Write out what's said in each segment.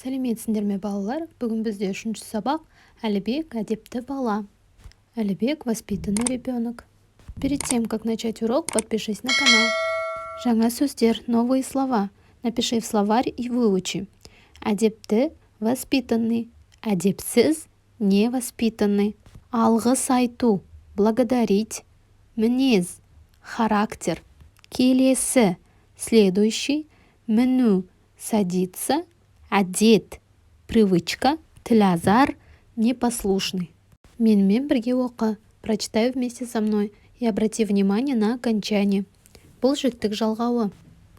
Сәлеметсіңдер ме, балалар? Бүгін бізде 3-ші сабақ. Әлібек – әдепті бала. Әлібек – воспитанный ребенок. Перед тем, как начать урок, подпишись на канал. Жаңа сөздер, новые слова. Напиши в словарь и выучи. Әдепті – воспитанный. Әдепсіз – невоспитанный. Алғыс айту – благодарить. Мінез – характер. Келесі – следующий. Міну – садиться. Әдет – привычка. Тілазар – непослушный. Менімен бірге оқы. Прочитай вместе со мной и обрати внимание на окончание. Бұл жіктік жалғауы.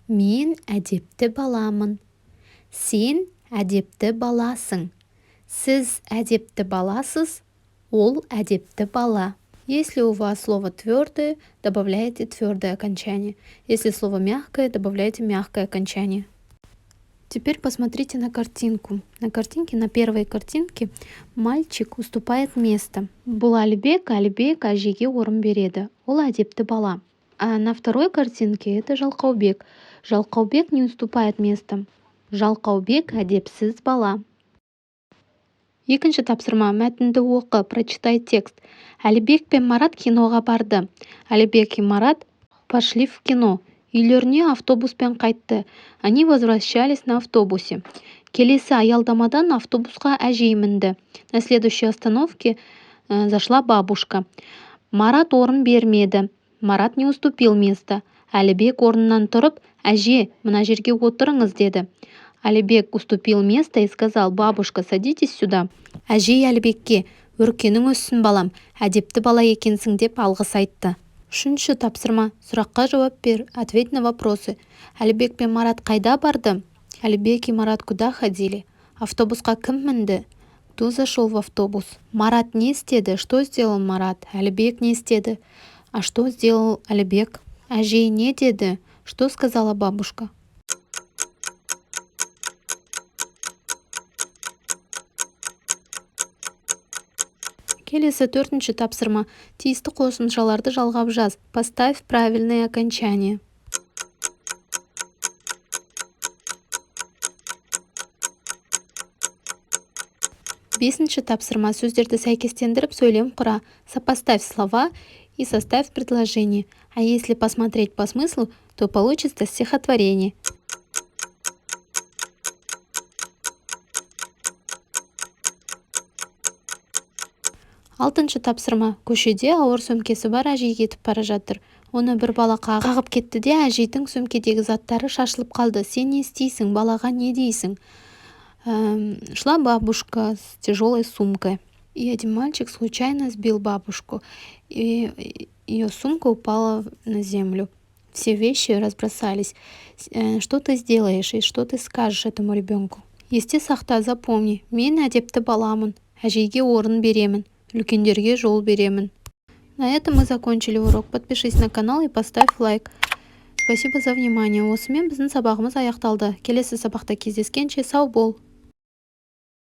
Мен әдепті баламын. Сен әдепті баласың. Сіз әдепті баласыз. Ол әдепті бала. Если у вас слово твердое, добавляйте твердое окончание. Если слово мягкое, добавляйте мягкое окончание. Теперь посмотрите на картинку. На картинке, на первой картинке, мальчик уступает место. Бұл Әлібек әжеге орын береді. Ол әдепті бала. А на второй картинке это Жалқаубек. Жалқаубек не уступает место. Жалқаубек әдепсіз бала. Екінші тапсырма. Мәтінді оқы, прочитай текст. Әлібек пен Марат киноға барды. Әлібек и Марат пошли в кино. Үйлеріне автобуспен қайтты. Они возвращались на автобусе. Келесі аялдамадан автобусқа әжей мінді. На следующей остановке зашла бабушка. Марат орын бермеді. Марат не уступил место. Әлібек орнынан тұрып, әже, мына жерге отырыңыз деді. Әлібек уступил место и сказал: бабушка, садитесь сюда. Әжей Әлібекке: өркенің өссін балам, әдепті бала екенсің деп алғыс айтты. 3-ші тапсырма. Сұраққа жауап бер. Ответь на вопросы. Әлібек пен Марат қайда барды? Әлібек и Марат куда ходили? Автобусқа кім мінді? Кто зашел в автобус? Марат не істеді? Что сделал Марат? Әлібек не істеді? А что сделал Әлібек? Әжей не деді? Что сказала бабушка? Келесі 4-ші тапсырма. Тиісті қосымшаларды жалғап жаз. Поставь правильное окончание. 5-ші тапсырма. Сөздерді сәйкестендіріп сөйлем құра. Сопоставь слова и составь предложение. А если посмотреть по смыслу, то получится стихотворение. 6-ші тапсырма. Көшеде ауыр сөмкесі бар әжей кетіп бара жатыр. Оны бір бала қағып кетті де, әжейдің сөмкедегі заттары шашылып қалды. Сен не істейсің? Балаға не дейсің? Шла бабушка с тяжелой сумкой. И один мальчик случайно сбил бабушку. И ее сумка упала на землю. Все вещи разбросались. Что ты сделаешь и что ты скажешь этому ребенку? Есте сақта, запомни. Мен әдепті баламын. Әжейге орын беремін. Үлкендерге жол беремін. На этом мы закончили урок. Подпишись на канал и поставь лайк. Спасибо за внимание. Осымен біздің сабағымыз аяқталды. Келесі сабақта кездескенше сау бол.